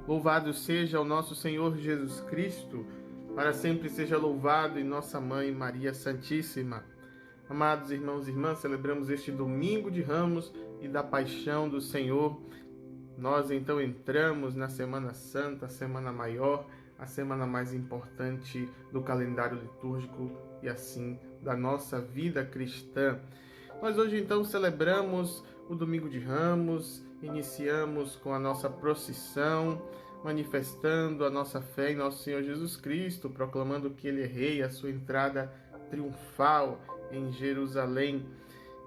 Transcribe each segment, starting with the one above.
Louvado seja o nosso Senhor Jesus Cristo, para sempre seja louvado, e nossa Mãe Maria Santíssima. Amados irmãos e irmãs, celebramos este domingo de Ramos e da Paixão do Senhor. Nós então entramos na Semana Santa, a Semana Maior, a semana mais importante do calendário litúrgico e assim da nossa vida cristã. Nós hoje então celebramos o Domingo de Ramos, iniciamos com a nossa procissão, manifestando a nossa fé em nosso Senhor Jesus Cristo, proclamando que Ele é Rei, a sua entrada triunfal em Jerusalém.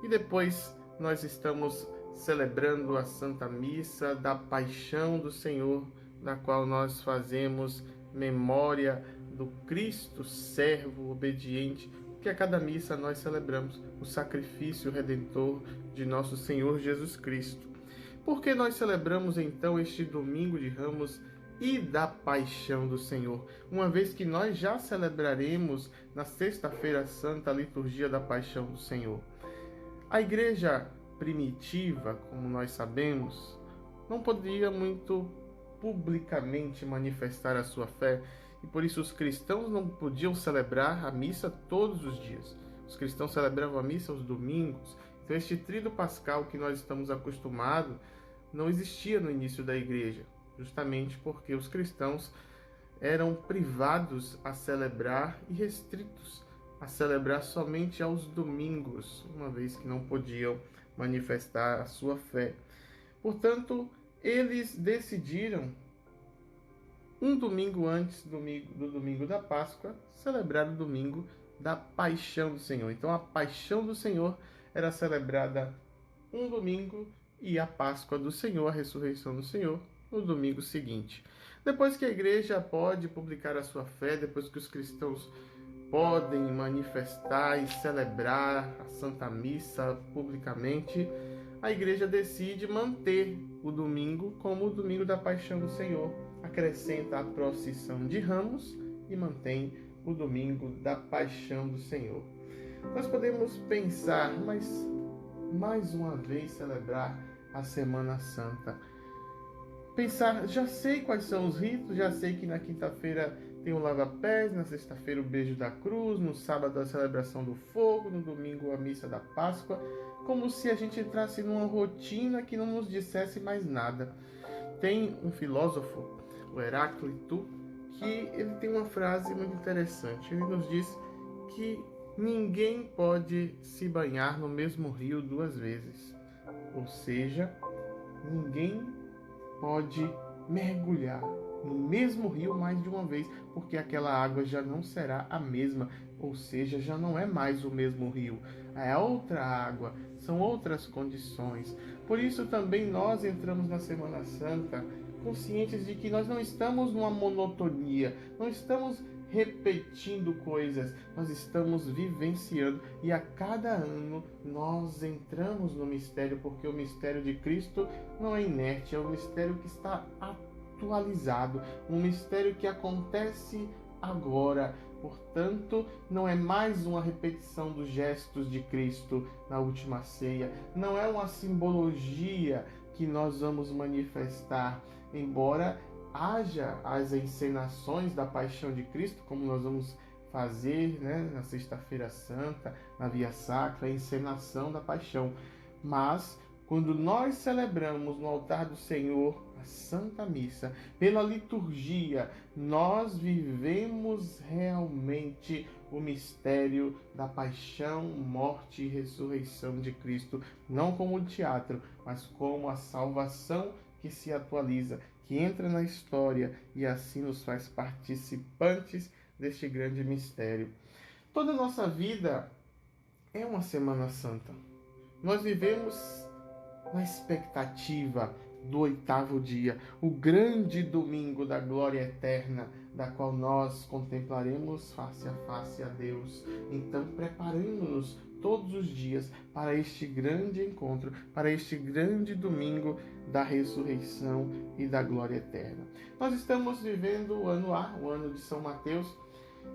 E depois nós estamos celebrando a Santa Missa da Paixão do Senhor, na qual nós fazemos memória do Cristo servo obediente, que a cada missa nós celebramos o sacrifício redentor de nosso Senhor Jesus Cristo. Por que nós celebramos então este Domingo de Ramos e da Paixão do Senhor, uma vez que nós já celebraremos na Sexta-feira Santa a liturgia da Paixão do Senhor? A igreja primitiva, como nós sabemos, não podia muito publicamente manifestar a sua fé, e por isso os cristãos não podiam celebrar a missa todos os dias. Os cristãos celebravam a missa aos domingos. Então este tríduo pascal que nós estamos acostumados não existia no início da igreja, justamente porque os cristãos eram privados a celebrar e restritos a celebrar somente aos domingos, uma vez que não podiam manifestar a sua fé. Portanto, eles decidiram, um domingo antes do domingo da Páscoa, celebrar o domingo da Paixão do Senhor. Então, a Paixão do Senhor era celebrada um domingo e a Páscoa do Senhor, a ressurreição do Senhor, no domingo seguinte. Depois que a igreja pode publicar a sua fé, depois que os cristãos podem manifestar e celebrar a Santa Missa publicamente, a igreja decide manter o domingo como o domingo da Paixão do Senhor, acrescenta a procissão de Ramos e mantém o domingo da Paixão do Senhor. Nós podemos pensar, mas mais uma vez celebrar a Semana Santa. Pensar, já sei quais são os ritos, já sei que na quinta-feira tem o lava-pés, na sexta-feira o beijo da cruz, no sábado a celebração do fogo, no domingo a missa da Páscoa, como se a gente entrasse numa rotina que não nos dissesse mais nada. Tem um filósofo, o Heráclito, que ele tem uma frase muito interessante. Ele nos diz que ninguém pode se banhar no mesmo rio duas vezes. Ou seja, ninguém pode mergulhar no mesmo rio mais de uma vez, porque aquela água já não será a mesma, ou seja, já não é mais o mesmo rio, é outra água, são outras condições. Por isso também nós entramos na Semana Santa conscientes de que nós não estamos numa monotonia, não estamos repetindo coisas, nós estamos vivenciando, e a cada ano nós entramos no mistério, porque o mistério de Cristo não é inerte, é um mistério que está atualizado, um mistério que acontece agora. Portanto, não é mais uma repetição dos gestos de Cristo na última ceia, não é uma simbologia que nós vamos manifestar, embora haja as encenações da Paixão de Cristo, como nós vamos fazer, na Sexta-feira Santa, na Via Sacra, a encenação da Paixão. Mas, quando nós celebramos no altar do Senhor a Santa Missa, pela liturgia, nós vivemos realmente o mistério da paixão, morte e ressurreição de Cristo, não como teatro, mas como a salvação que se atualiza, que entra na história e assim nos faz participantes deste grande mistério. Toda a nossa vida é uma Semana Santa. Nós vivemos na expectativa do oitavo dia, o grande domingo da glória eterna, da qual nós contemplaremos face a face a Deus. Então, preparando-nos todos os dias para este grande encontro, para este grande domingo da ressurreição e da glória eterna. Nós estamos vivendo o ano A, o ano de São Mateus.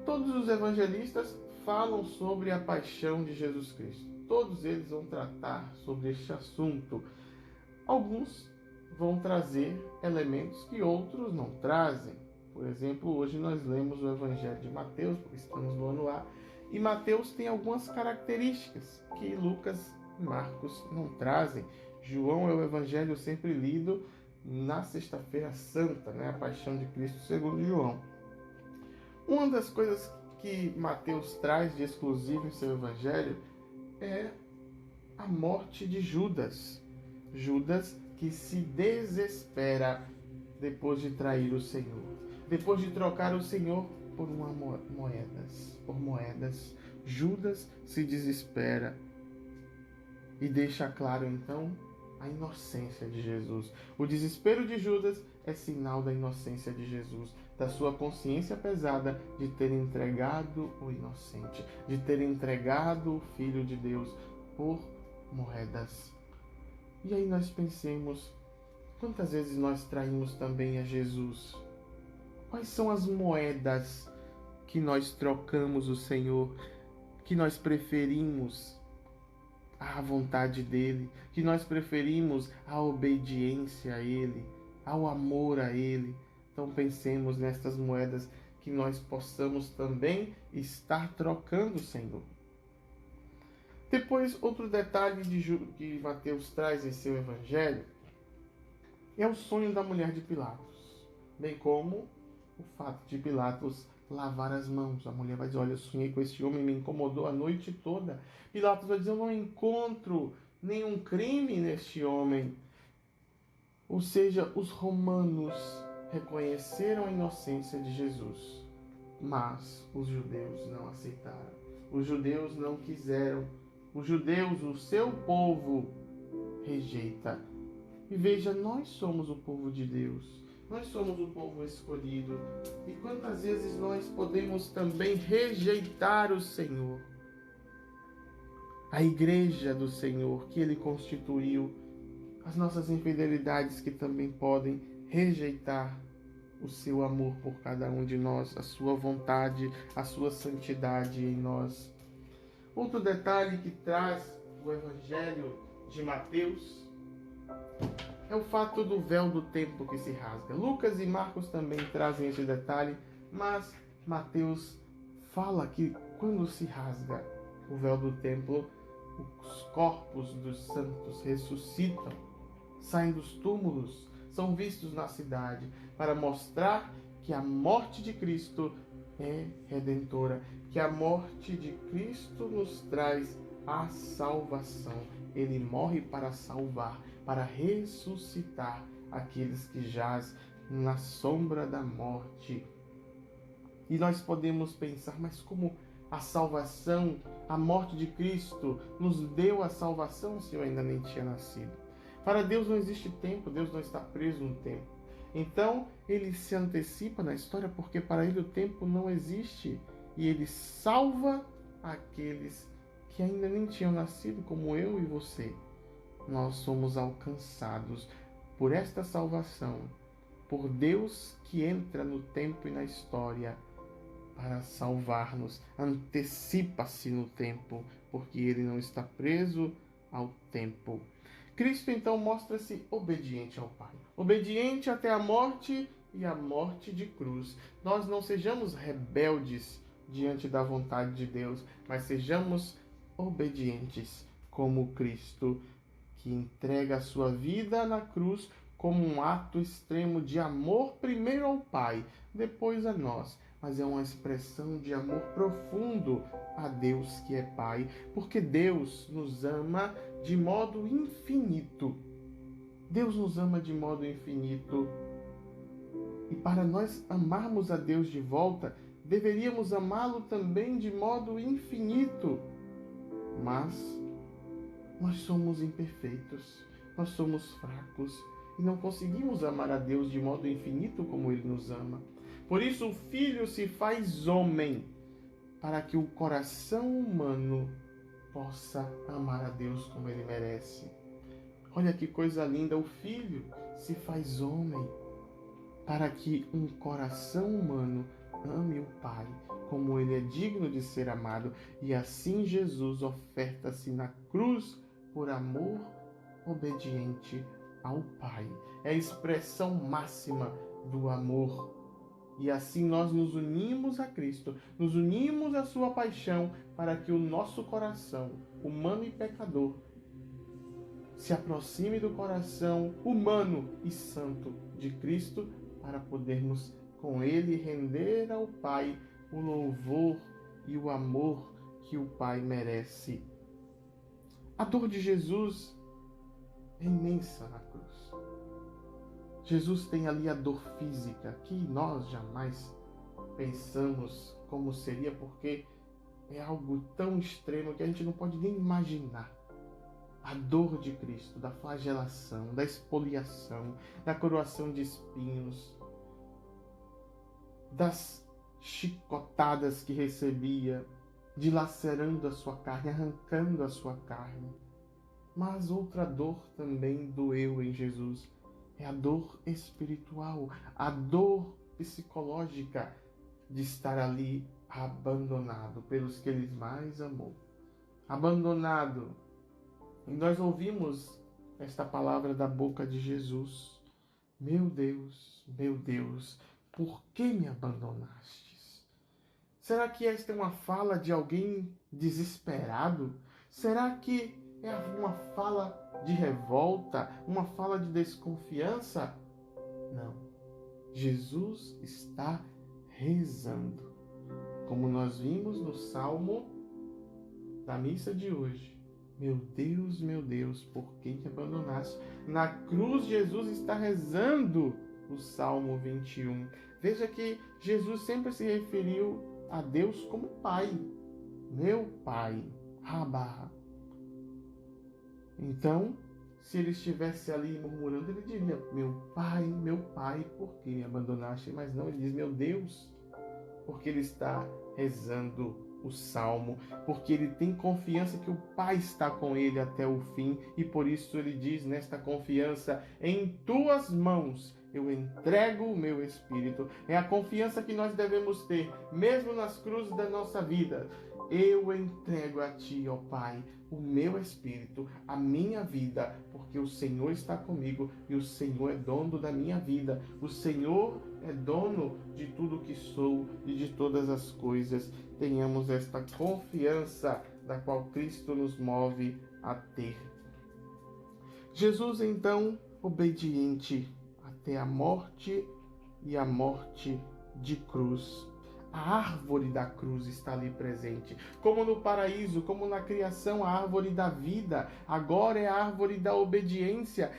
Todos os evangelistas falam sobre a paixão de Jesus Cristo. Todos eles vão tratar sobre este assunto. Alguns vão trazer elementos que outros não trazem. Por exemplo, hoje nós lemos o Evangelho de Mateus, porque estamos no ano A, e Mateus tem algumas características que Lucas e Marcos não trazem. João é o Evangelho sempre lido na Sexta-feira Santa, né? A Paixão de Cristo segundo João. Uma das coisas que Mateus traz de exclusivo em seu Evangelho é a morte de Judas. Judas que se desespera depois de trair o Senhor. Depois de trocar o Senhor por moedas. Judas se desespera e deixa claro então a inocência de Jesus. O desespero de Judas é sinal da inocência de Jesus, da sua consciência pesada de ter entregado o inocente, de ter entregado o Filho de Deus por moedas. E aí nós pensemos, quantas vezes nós traímos também a Jesus? Quais são as moedas que nós trocamos o Senhor, que nós preferimos à vontade dele, que nós preferimos a obediência a ele, ao amor a ele? Então pensemos nestas moedas que nós possamos também estar trocando o Senhor. Depois, outro detalhe que Mateus traz em seu evangelho é o sonho da mulher de Pilatos, bem como o fato de Pilatos lavar as mãos. A mulher vai dizer, olha, eu sonhei com esse homem, me incomodou a noite toda. Pilatos vai dizer, eu não encontro nenhum crime neste homem. Ou seja, os romanos reconheceram a inocência de Jesus, mas os judeus não aceitaram. Os judeus não quiseram. Os judeus, o seu povo, rejeita. E veja, nós somos o povo de Deus. Nós somos o povo escolhido. E quantas vezes nós podemos também rejeitar o Senhor? A igreja do Senhor que Ele constituiu. As nossas infidelidades que também podem rejeitar o seu amor por cada um de nós, a sua vontade, a sua santidade em nós. Outro detalhe que traz o Evangelho de Mateus é o fato do véu do templo que se rasga. Lucas e Marcos também trazem esse detalhe, mas Mateus fala que quando se rasga o véu do templo, os corpos dos santos ressuscitam, saem dos túmulos, são vistos na cidade, para mostrar que a morte de Cristo é redentora, que a morte de Cristo nos traz a salvação. Ele morre para salvar, para ressuscitar aqueles que jazem na sombra da morte. E nós podemos pensar, mas como a salvação, a morte de Cristo nos deu a salvação se eu ainda nem tinha nascido? Para Deus não existe tempo, Deus não está preso no tempo. Então, ele se antecipa na história porque para ele o tempo não existe e ele salva aqueles que ainda nem tinham nascido, como eu e você. Nós somos alcançados por esta salvação, por Deus que entra no tempo e na história para salvar-nos. Antecipa-se no tempo, porque ele não está preso ao tempo. Cristo então mostra-se obediente ao Pai, obediente até a morte e a morte de cruz. Nós não sejamos rebeldes diante da vontade de Deus, mas sejamos obedientes como Cristo, que entrega a sua vida na cruz como um ato extremo de amor, primeiro ao Pai, depois a nós. Mas é uma expressão de amor profundo a Deus que é Pai, porque Deus nos ama de modo infinito. Deus nos ama de modo infinito. E para nós amarmos a Deus de volta, deveríamos amá-lo também de modo infinito. Mas nós somos imperfeitos, nós somos fracos e não conseguimos amar a Deus de modo infinito como Ele nos ama. Por isso o Filho se faz homem, para que o coração humano possa amar a Deus como Ele merece. Olha que coisa linda, o Filho se faz homem, para que um coração humano ame o Pai como Ele é digno de ser amado. E assim Jesus oferta-se na cruz por amor obediente ao Pai. É a expressão máxima do amor. E assim nós nos unimos a Cristo, nos unimos à sua paixão, para que o nosso coração, humano e pecador, se aproxime do coração humano e santo de Cristo, para podermos com ele render ao Pai o louvor e o amor que o Pai merece. A dor de Jesus é imensa na cruz. Jesus tem ali a dor física, que nós jamais pensamos como seria, porque é algo tão extremo que a gente não pode nem imaginar. A dor de Cristo, da flagelação, da expoliação, da coroação de espinhos, das chicotadas que recebia, dilacerando a sua carne, arrancando a sua carne. Mas outra dor também doeu em Jesus. É a dor espiritual, a dor psicológica de estar ali abandonado pelos que ele mais amou. Abandonado. E nós ouvimos esta palavra da boca de Jesus. Meu Deus, por que me abandonastes? Será que esta é uma fala de alguém desesperado? Será que é uma fala de revolta, uma fala de desconfiança? Não. Jesus está rezando. Como nós vimos no Salmo da missa de hoje. Meu Deus, por que me abandonaste? Na cruz, Jesus está rezando o Salmo 21. Veja que Jesus sempre se referiu a Deus como Pai. Meu Pai. Rabá. Então, se ele estivesse ali murmurando, ele diria, meu Pai, por que me abandonaste? Mas não, ele diz, meu Deus, porque ele está rezando o Salmo, porque ele tem confiança que o Pai está com ele até o fim, e por isso ele diz nesta confiança, em tuas mãos eu entrego o meu espírito. É a confiança que nós devemos ter, mesmo nas cruzes da nossa vida. Eu entrego a ti, ó Pai, o meu espírito, a minha vida, porque o Senhor está comigo e o Senhor é dono da minha vida. O Senhor é dono de tudo que sou e de todas as coisas. Tenhamos esta confiança da qual Cristo nos move a ter. Jesus, então, obediente até a morte e a morte de cruz. A árvore da cruz está ali presente. Como no paraíso, como na criação, a árvore da vida. Agora é a árvore da obediência.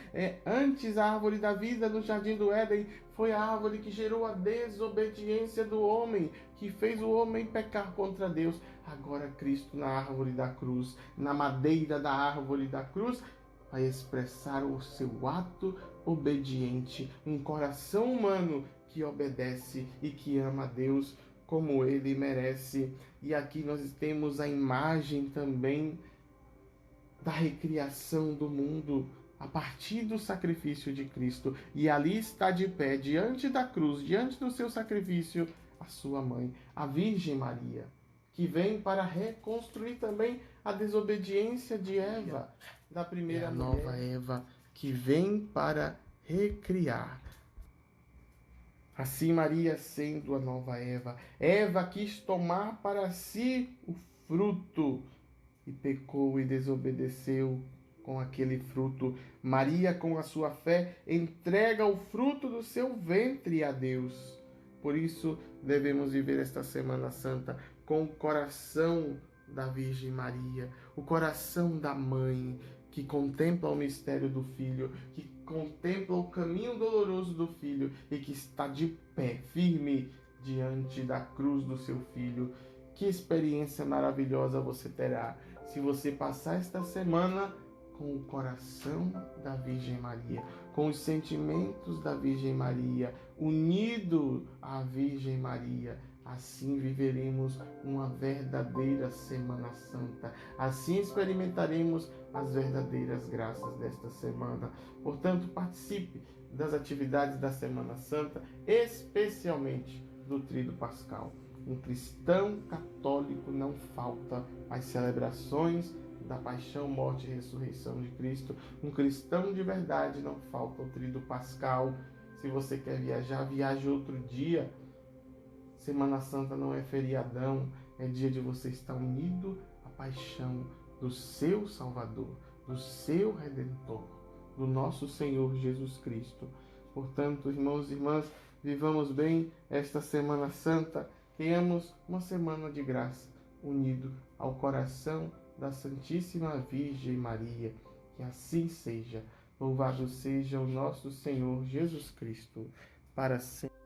Antes a árvore da vida no Jardim do Éden foi a árvore que gerou a desobediência do homem, que fez o homem pecar contra Deus. Agora Cristo na árvore da cruz, na madeira da árvore da cruz, vai expressar o seu ato obediente. Um coração humano que obedece e que ama a Deus como ele merece. E aqui nós temos a imagem também da recriação do mundo a partir do sacrifício de Cristo. E ali está de pé, diante da cruz, diante do seu sacrifício, a sua mãe, a Virgem Maria, que vem para reconstruir também a desobediência de Eva, da primeira nova Eva, que vem para recriar. Assim Maria sendo a nova Eva. Eva quis tomar para si o fruto e pecou e desobedeceu com aquele fruto. Maria, com a sua fé, entrega o fruto do seu ventre a Deus. Por isso devemos viver esta Semana Santa com o coração da Virgem Maria, o coração da mãe, que contempla o mistério do Filho, que contempla o caminho doloroso do Filho e que está de pé, firme, diante da cruz do seu Filho. Que experiência maravilhosa você terá se você passar esta semana com o coração da Virgem Maria, com os sentimentos da Virgem Maria, unido à Virgem Maria. Assim viveremos uma verdadeira Semana Santa. Assim experimentaremos as verdadeiras graças desta semana. Portanto, participe das atividades da Semana Santa, especialmente do Tríduo Pascal. Um cristão católico não falta às celebrações da paixão, morte e ressurreição de Cristo. Um cristão de verdade não falta o tríduo pascal. Se você quer viajar, viaje outro dia. Semana Santa não é feriadão, é dia de você estar unido à paixão do seu Salvador, do seu Redentor, do nosso Senhor Jesus Cristo. Portanto, irmãos e irmãs, vivamos bem esta Semana Santa, tenhamos uma semana de graça, unido ao coração da Santíssima Virgem Maria. Que assim seja. Louvado seja o nosso Senhor Jesus Cristo, para sempre.